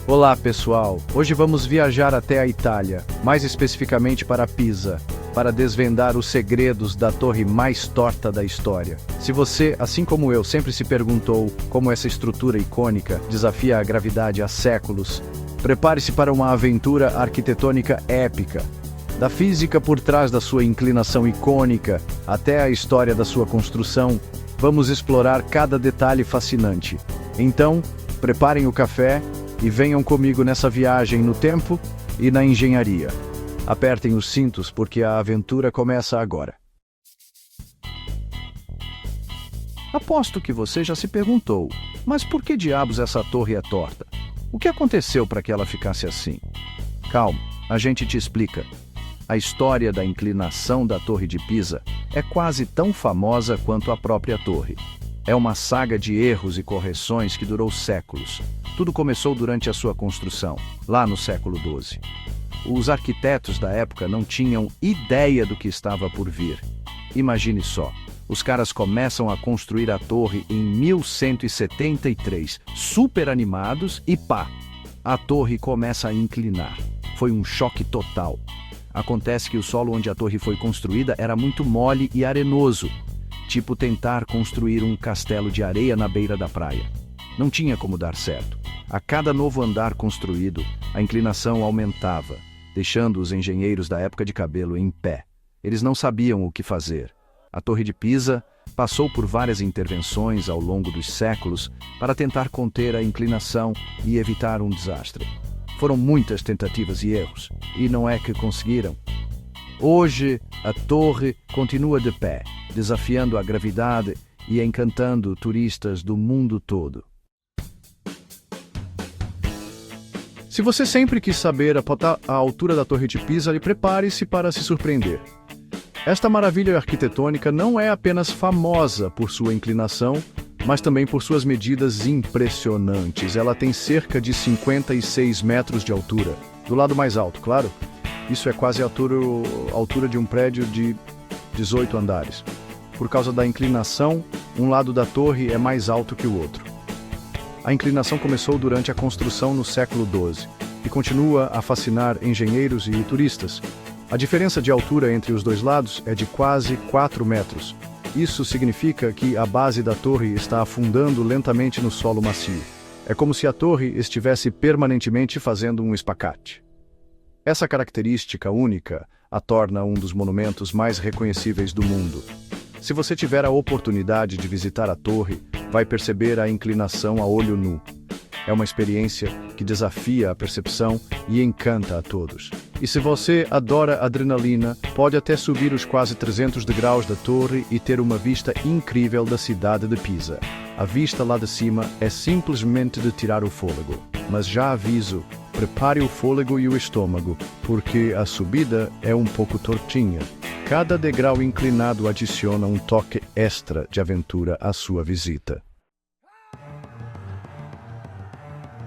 Olá pessoal, hoje vamos viajar até a Itália, mais especificamente para Pisa, para desvendar os segredos da torre mais torta da história. Se você, assim como eu, sempre se perguntou como essa estrutura icônica desafia a gravidade há séculos, prepare-se para uma aventura arquitetônica épica. Da física por trás da sua inclinação icônica até a história da sua construção, vamos explorar cada detalhe fascinante. Então, preparem o café e venham comigo nessa viagem no tempo e na engenharia. Apertem os cintos porque a aventura começa agora. Aposto que você já se perguntou, mas por que diabos essa torre é torta? O que aconteceu para que ela ficasse assim? Calma, a gente te explica. A história da inclinação da Torre de Pisa é quase tão famosa quanto a própria torre. É uma saga de erros e correções que durou séculos. Tudo começou durante a sua construção, lá no século XII. Os arquitetos da época não tinham ideia do que estava por vir. Imagine só, os caras começam a construir a torre em 1173, super animados e pá! A torre começa a inclinar. Foi um choque total. Acontece que o solo onde a torre foi construída era muito mole e arenoso, tipo tentar construir um castelo de areia na beira da praia. Não tinha como dar certo. A cada novo andar construído, a inclinação aumentava, deixando os engenheiros da época de cabelo em pé. Eles não sabiam o que fazer. A Torre de Pisa passou por várias intervenções ao longo dos séculos para tentar conter a inclinação e evitar um desastre. Foram muitas tentativas e erros, e não é que conseguiram. Hoje, a torre continua de pé, desafiando a gravidade e encantando turistas do mundo todo. Se você sempre quis saber a altura da Torre de Pisa, prepare-se para se surpreender. Esta maravilha arquitetônica não é apenas famosa por sua inclinação, mas também por suas medidas impressionantes. Ela tem cerca de 56 metros de altura. Do lado mais alto, claro. Isso é quase a altura de um prédio de 18 andares. Por causa da inclinação, um lado da torre é mais alto que o outro. A inclinação começou durante a construção no século XII e continua a fascinar engenheiros e turistas. A diferença de altura entre os dois lados é de quase 4 metros. Isso significa que a base da torre está afundando lentamente no solo macio. É como se a torre estivesse permanentemente fazendo um espacate. Essa característica única a torna um dos monumentos mais reconhecíveis do mundo. Se você tiver a oportunidade de visitar a torre, vai perceber a inclinação a olho nu. É uma experiência que desafia a percepção e encanta a todos. E se você adora adrenalina, pode até subir os quase 300 degraus da torre e ter uma vista incrível da cidade de Pisa. A vista lá de cima é simplesmente de tirar o fôlego. Mas já aviso, prepare o fôlego e o estômago, porque a subida é um pouco tortinha. Cada degrau inclinado adiciona um toque extra de aventura à sua visita.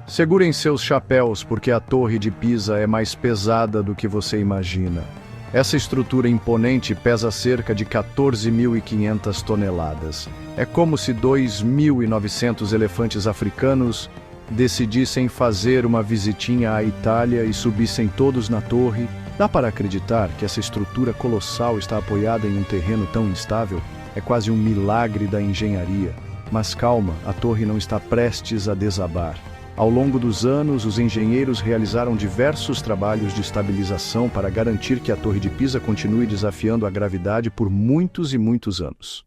Segurem seus chapéus porque a Torre de Pisa é mais pesada do que você imagina. Essa estrutura imponente pesa cerca de 14.500 toneladas. É como se 2.900 elefantes africanos decidissem fazer uma visitinha à Itália e subissem todos na torre. Dá para acreditar que essa estrutura colossal está apoiada em um terreno tão instável? É quase um milagre da engenharia. Mas calma, a torre não está prestes a desabar. Ao longo dos anos, os engenheiros realizaram diversos trabalhos de estabilização para garantir que a Torre de Pisa continue desafiando a gravidade por muitos e muitos anos.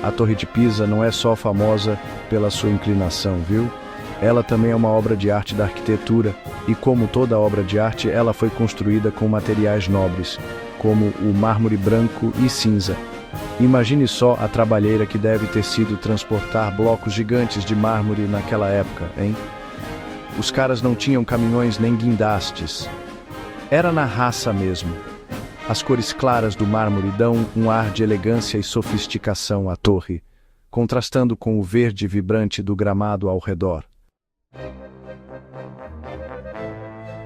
A Torre de Pisa não é só famosa pela sua inclinação, viu? Ela também é uma obra de arte da arquitetura, e como toda obra de arte, ela foi construída com materiais nobres, como o mármore branco e cinza. Imagine só a trabalheira que deve ter sido transportar blocos gigantes de mármore naquela época, hein? Os caras não tinham caminhões nem guindastes. Era na raça mesmo. As cores claras do mármore dão um ar de elegância e sofisticação à torre, contrastando com o verde vibrante do gramado ao redor.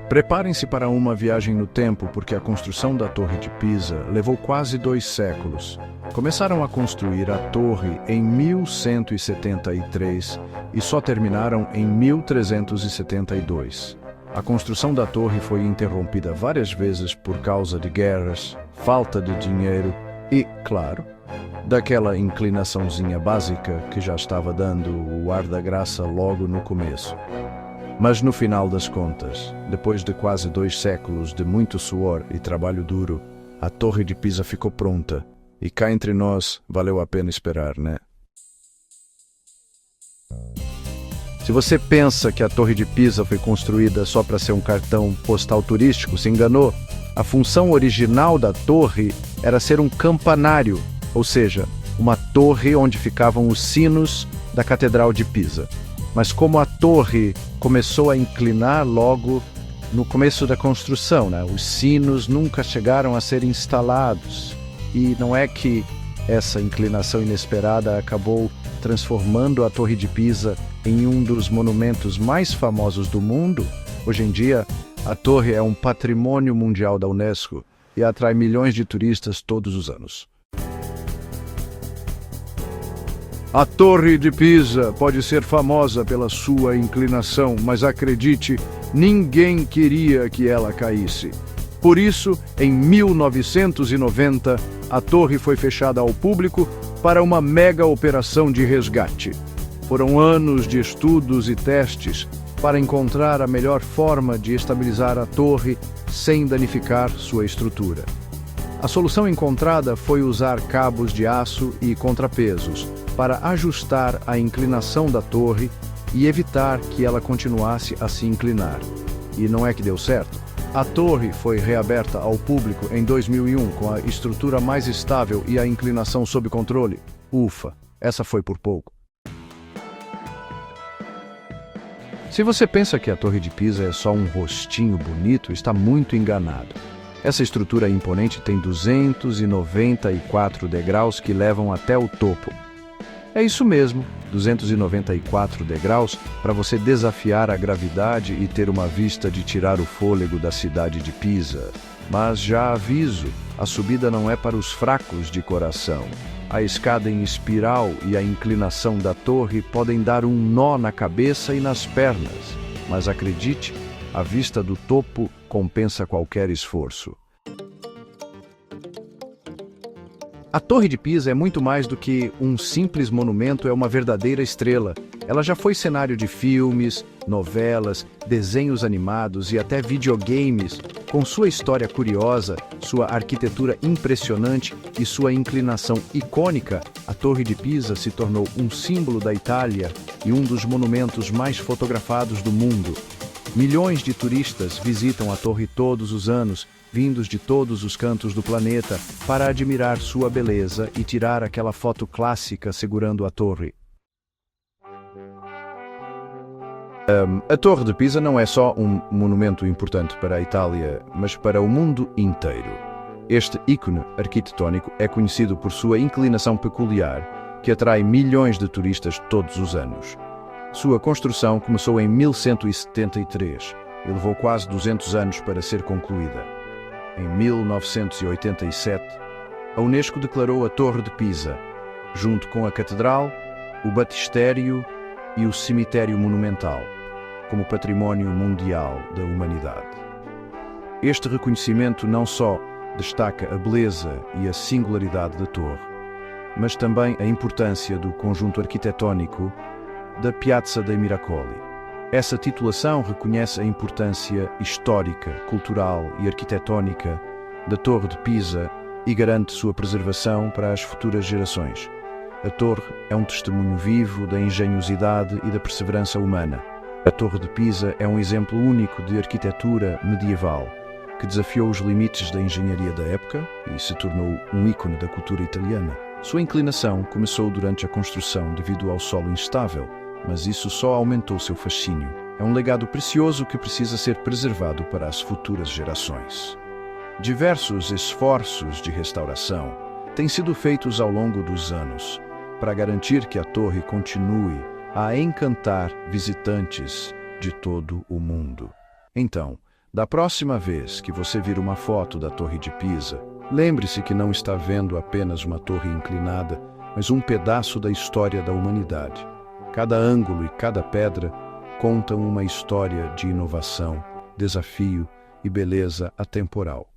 Preparem-se para uma viagem no tempo, porque a construção da Torre de Pisa levou quase 2 séculos. Começaram a construir a torre em 1173 e só terminaram em 1372. A construção da torre foi interrompida várias vezes por causa de guerras, falta de dinheiro e, claro, daquela inclinaçãozinha básica que já estava dando o ar da graça logo no começo. Mas no final das contas, depois de quase 2 séculos de muito suor e trabalho duro, a Torre de Pisa ficou pronta. E cá entre nós, valeu a pena esperar, né? Se você pensa que a Torre de Pisa foi construída só para ser um cartão postal turístico, se enganou. A função original da torre era ser um campanário, ou seja, uma torre onde ficavam os sinos da Catedral de Pisa. Mas como a torre começou a inclinar logo no começo da construção, né? Os sinos nunca chegaram a ser instalados. E não é que essa inclinação inesperada acabou transformando a Torre de Pisa em um dos monumentos mais famosos do mundo? Hoje em dia, a torre é um patrimônio mundial da Unesco e atrai milhões de turistas todos os anos. A Torre de Pisa pode ser famosa pela sua inclinação, mas acredite, ninguém queria que ela caísse. Por isso, em 1990, a torre foi fechada ao público para uma mega operação de resgate. Foram anos de estudos e testes para encontrar a melhor forma de estabilizar a torre sem danificar sua estrutura. A solução encontrada foi usar cabos de aço e contrapesos para ajustar a inclinação da torre e evitar que ela continuasse a se inclinar. E não é que deu certo? A torre foi reaberta ao público em 2001 com a estrutura mais estável e a inclinação sob controle. Ufa, essa foi por pouco. Se você pensa que a Torre de Pisa é só um rostinho bonito, está muito enganado. Essa estrutura imponente tem 294 degraus que levam até o topo. É isso mesmo, 294 degraus para você desafiar a gravidade e ter uma vista de tirar o fôlego da cidade de Pisa. Mas já aviso, a subida não é para os fracos de coração. A escada em espiral e a inclinação da torre podem dar um nó na cabeça e nas pernas. Mas acredite, a vista do topo compensa qualquer esforço. A Torre de Pisa é muito mais do que um simples monumento, é uma verdadeira estrela. Ela já foi cenário de filmes, novelas, desenhos animados e até videogames. Com sua história curiosa, sua arquitetura impressionante e sua inclinação icônica, a Torre de Pisa se tornou um símbolo da Itália e um dos monumentos mais fotografados do mundo. Milhões de turistas visitam a torre todos os anos, vindos de todos os cantos do planeta, para admirar sua beleza e tirar aquela foto clássica segurando a torre. A Torre de Pisa não é só um monumento importante para a Itália, mas para o mundo inteiro. Este ícone arquitetônico é conhecido por sua inclinação peculiar, que atrai milhões de turistas todos os anos. Sua construção começou em 1173 e levou quase 200 anos para ser concluída. Em 1987, a Unesco declarou a Torre de Pisa, junto com a Catedral, o Batistério e o Cemitério Monumental, como Património Mundial da Humanidade. Este reconhecimento não só destaca a beleza e a singularidade da torre, mas também a importância do conjunto arquitetónico da Piazza dei Miracoli. Essa titulação reconhece a importância histórica, cultural e arquitetónica da Torre de Pisa e garante sua preservação para as futuras gerações. A torre é um testemunho vivo da engenhosidade e da perseverança humana. A Torre de Pisa é um exemplo único de arquitetura medieval, que desafiou os limites da engenharia da época e se tornou um ícone da cultura italiana. Sua inclinação começou durante a construção devido ao solo instável, mas isso só aumentou seu fascínio. É um legado precioso que precisa ser preservado para as futuras gerações. Diversos esforços de restauração têm sido feitos ao longo dos anos para garantir que a torre continue a encantar visitantes de todo o mundo. Então, da próxima vez que você vir uma foto da Torre de Pisa, Lembre-se que não está vendo apenas uma torre inclinada, mas um pedaço da história da humanidade. Cada ângulo e cada pedra contam uma história de inovação, desafio e beleza atemporal.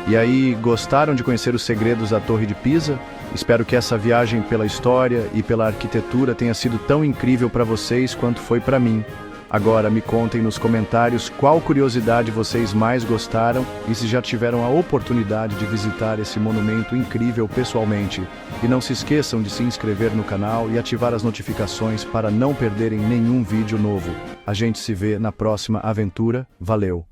E aí, gostaram de conhecer os segredos da Torre de Pisa? Espero que essa viagem pela história e pela arquitetura tenha sido tão incrível para vocês quanto foi para mim. Agora me contem nos comentários qual curiosidade vocês mais gostaram e se já tiveram a oportunidade de visitar esse monumento incrível pessoalmente. E não se esqueçam de se inscrever no canal e ativar as notificações para não perderem nenhum vídeo novo. A gente se vê na próxima aventura. Valeu!